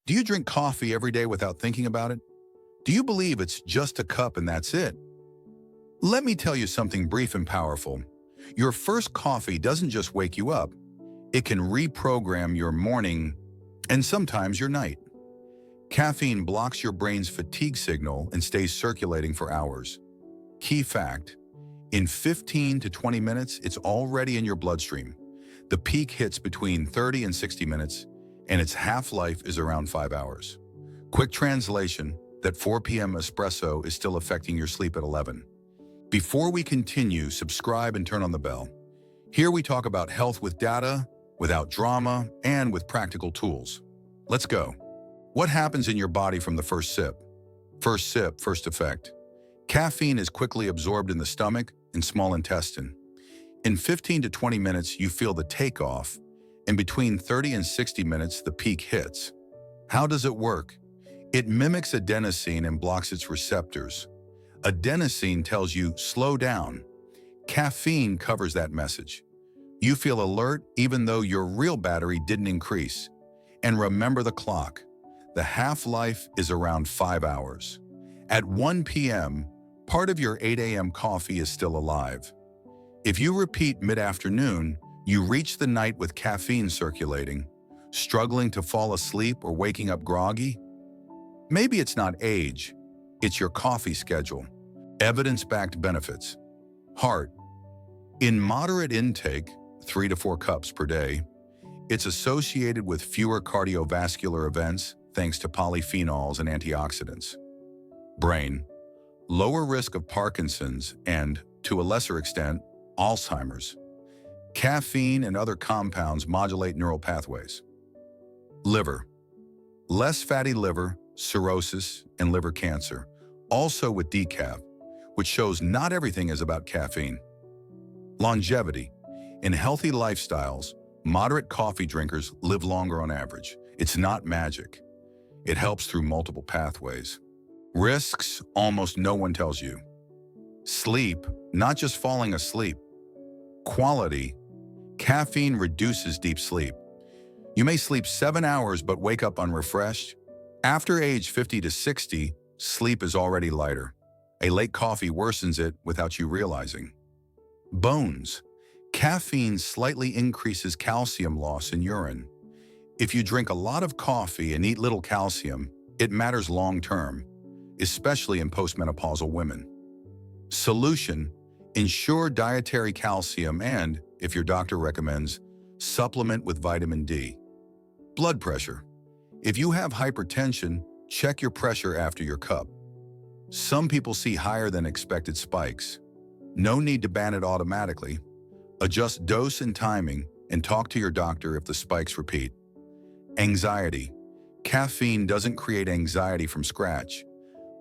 Do you drink coffee every day without thinking about it? Do you believe it's just a cup and that's it? Let me tell you something brief and powerful. Your first coffee doesn't just wake you up, it can reprogram your morning and sometimes your night. Caffeine blocks your brain's fatigue signal and stays circulating for hours. Key fact: in 15 to 20 minutes, it's already in your bloodstream. The peak hits between 30 and 60 minutes, and its half-life is around 5 hours. Quick translation: that 4 p.m. espresso is still affecting your sleep at 11. Before we continue, subscribe and turn on the bell. Here we talk about health with data, without drama, and with practical tools. Let's go. What happens in your body from the first sip? First sip, first effect. Caffeine is quickly absorbed in the stomach and small intestine. In 15 to 20 minutes, you feel the takeoff, and between 30 and 60 minutes, the peak hits. How does it work? It mimics adenosine and blocks its receptors. Adenosine tells you, slow down. Caffeine covers that message. You feel alert even though your real battery didn't increase. And remember the clock. The half-life is around 5 hours. At 1 p.m., part of your 8 a.m. coffee is still alive. If you repeat mid-afternoon, you reach the night with caffeine circulating, struggling to fall asleep or waking up groggy. Maybe it's not age, it's your coffee schedule. Evidence-backed benefits. Heart. In moderate intake, 3 to 4 cups per day, it's associated with fewer cardiovascular events thanks to polyphenols and antioxidants. Brain. Lower risk of Parkinson's and, to a lesser extent, Alzheimer's. Caffeine and other compounds modulate neural pathways. Liver. Less fatty liver, cirrhosis, and liver cancer, also with decaf, which shows not everything is about caffeine. Longevity. In healthy lifestyles, moderate coffee drinkers live longer on average. It's not magic. It helps through multiple pathways. Risks almost no one tells you. Sleep, not just falling asleep. Quality. Caffeine reduces deep sleep. You may sleep 7 hours but wake up unrefreshed. After age 50 to 60, sleep is already lighter. A late coffee worsens it without you realizing. Bones. Caffeine slightly increases calcium loss in urine. If you drink a lot of coffee and eat little calcium, it matters long-term, especially in postmenopausal women. Solution: ensure dietary calcium and, if your doctor recommends, supplement with vitamin D. Blood pressure. If you have hypertension, check your pressure after your cup. Some people see higher than expected spikes. No need to ban it automatically. Adjust dose and timing and talk to your doctor if the spikes repeat. Anxiety. Caffeine doesn't create anxiety from scratch,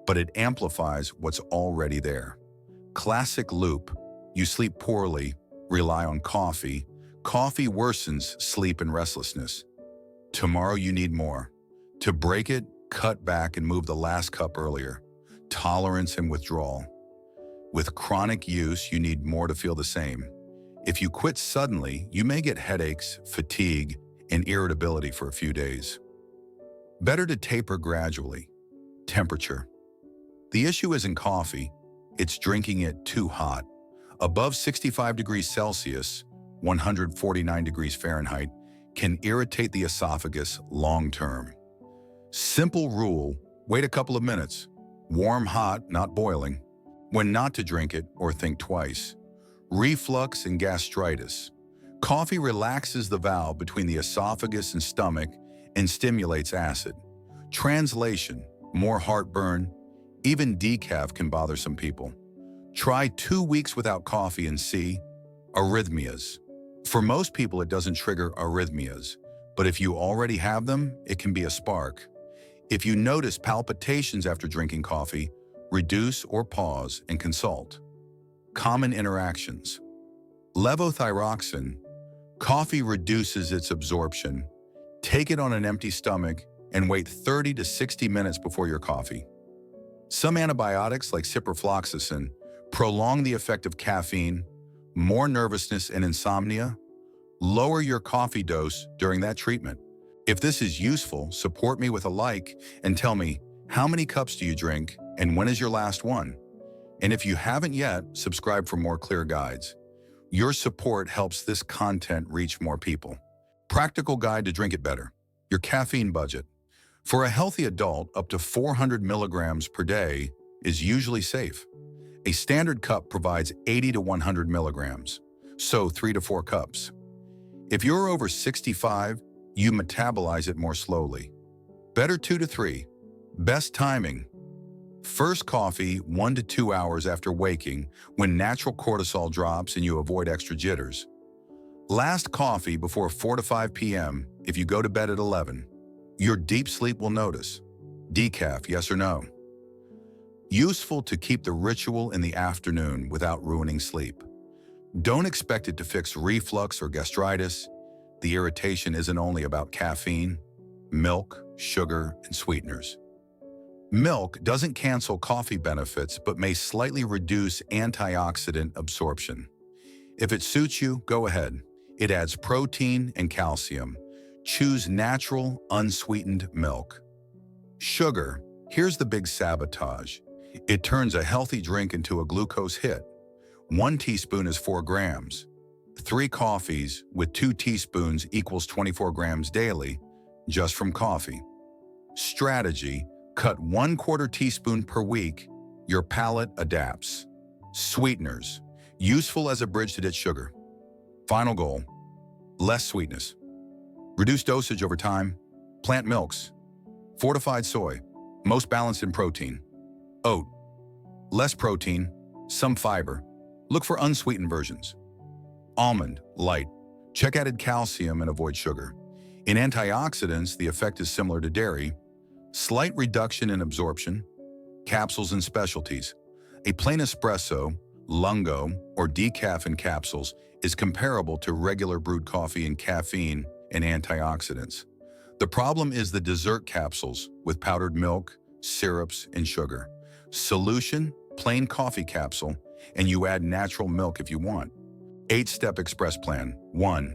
but it amplifies what's already there. Classic loop. You sleep poorly, rely on coffee. Coffee worsens sleep and restlessness. Tomorrow you need more. To break it, cut back and move the last cup earlier. Tolerance and withdrawal. With chronic use, you need more to feel the same. If you quit suddenly, you may get headaches, fatigue, and irritability for a few days. Better to taper gradually. Temperature. The issue isn't coffee, it's drinking it too hot. Above 65 degrees Celsius, 149 degrees Fahrenheit, can irritate the esophagus long-term. Simple rule: wait a couple of minutes. Warm hot, not boiling. When not to drink it or think twice. Reflux and gastritis. Coffee relaxes the valve between the esophagus and stomach and stimulates acid. Translation: more heartburn. Even decaf can bother some people. Try 2 weeks without coffee and see. Arrhythmias. For most people, it doesn't trigger arrhythmias, but if you already have them, it can be a spark. If you notice palpitations after drinking coffee, reduce or pause and consult. Common interactions. Levothyroxine. Coffee reduces its absorption. Take it on an empty stomach and wait 30 to 60 minutes before your coffee. Some antibiotics, like ciprofloxacin, prolong the effect of caffeine. More nervousness and insomnia. Lower your coffee dose during that treatment. If this is useful, support me with a like and tell me, how many cups do you drink and when is your last one? And if you haven't yet, subscribe for more clear guides. Your support helps this content reach more people. Practical guide to drink it better. Your caffeine budget. For a healthy adult, up to 400 milligrams per day is usually safe. A standard cup provides 80 to 100 milligrams, so 3 to 4 cups. If you're over 65, you metabolize it more slowly. Better 2 to 3. Best timing. First coffee 1 to 2 hours after waking when natural cortisol drops and you avoid extra jitters. Last coffee before 4 to 5 p.m. if you go to bed at 11. Your deep sleep will notice. Decaf, yes or no? Useful to keep the ritual in the afternoon without ruining sleep. Don't expect it to fix reflux or gastritis. The irritation isn't only about caffeine, milk, sugar, and sweeteners. Milk doesn't cancel coffee benefits but may slightly reduce antioxidant absorption. If it suits you, go ahead. It adds protein and calcium. Choose natural, unsweetened milk. Sugar, here's the big sabotage. It turns a healthy drink into a glucose hit. 1 teaspoon is 4 grams. 3 coffees with 2 teaspoons equals 24 grams daily, just from coffee. Strategy, cut 1/4 teaspoon per week. Your palate adapts. Sweeteners, useful as a bridge to ditch sugar. Final goal, less sweetness. Reduce dosage over time. Plant milks. Fortified soy, most balanced in protein. Oat, less protein, some fiber. Look for unsweetened versions. Almond, light. Check added calcium and avoid sugar. In antioxidants, the effect is similar to dairy. Slight reduction in absorption. Capsules and specialties. A plain espresso, lungo, or decaf in capsules is comparable to regular brewed coffee in caffeine and antioxidants. The problem is the dessert capsules with powdered milk, syrups, and sugar. Solution, plain coffee capsule, and you add natural milk if you want. 8-step express plan. 1.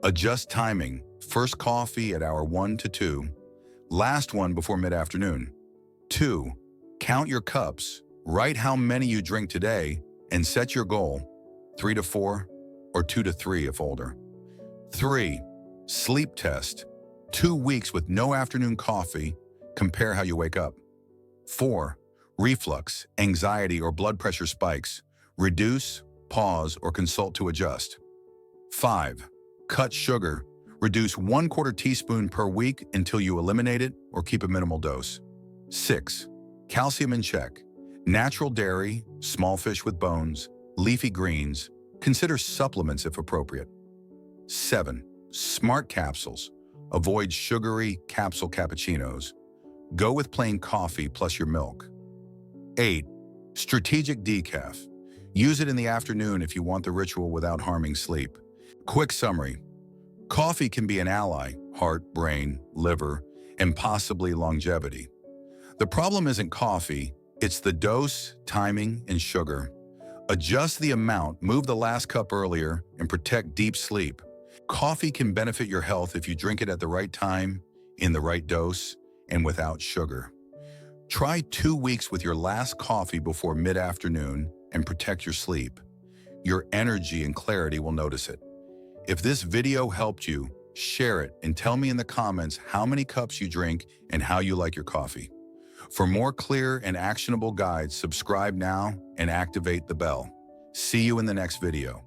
Adjust timing. First coffee at hour 1 to 2. Last one before mid-afternoon. 2. Count your cups. Write how many you drink today and set your goal. 3 to 4 or 2 to 3 if older. 3. Sleep test. 2 weeks with no afternoon coffee. Compare how you wake up. 4. Reflux, anxiety, or blood pressure spikes. Reduce, pause, or consult to adjust. 5. Cut sugar. Reduce 1/4 teaspoon per week until you eliminate it or keep a minimal dose. 6. Calcium in check. Natural dairy, small fish with bones, leafy greens. Consider supplements if appropriate. 7. Smart capsules. Avoid sugary capsule cappuccinos. Go with plain coffee plus your milk. 8. Strategic decaf. Use it in the afternoon if you want the ritual without harming sleep. Quick summary. Coffee can be an ally, heart, brain, liver, and possibly longevity. The problem isn't coffee, it's the dose, timing, and sugar. Adjust the amount, move the last cup earlier, and protect deep sleep. Coffee can benefit your health if you drink it at the right time, in the right dose, and without sugar. Try 2 weeks with your last coffee before mid-afternoon and protect your sleep. Your energy and clarity will notice it. If this video helped you, share it and tell me in the comments how many cups you drink and how you like your coffee. For more clear and actionable guides, subscribe now and activate the bell. See you in the next video.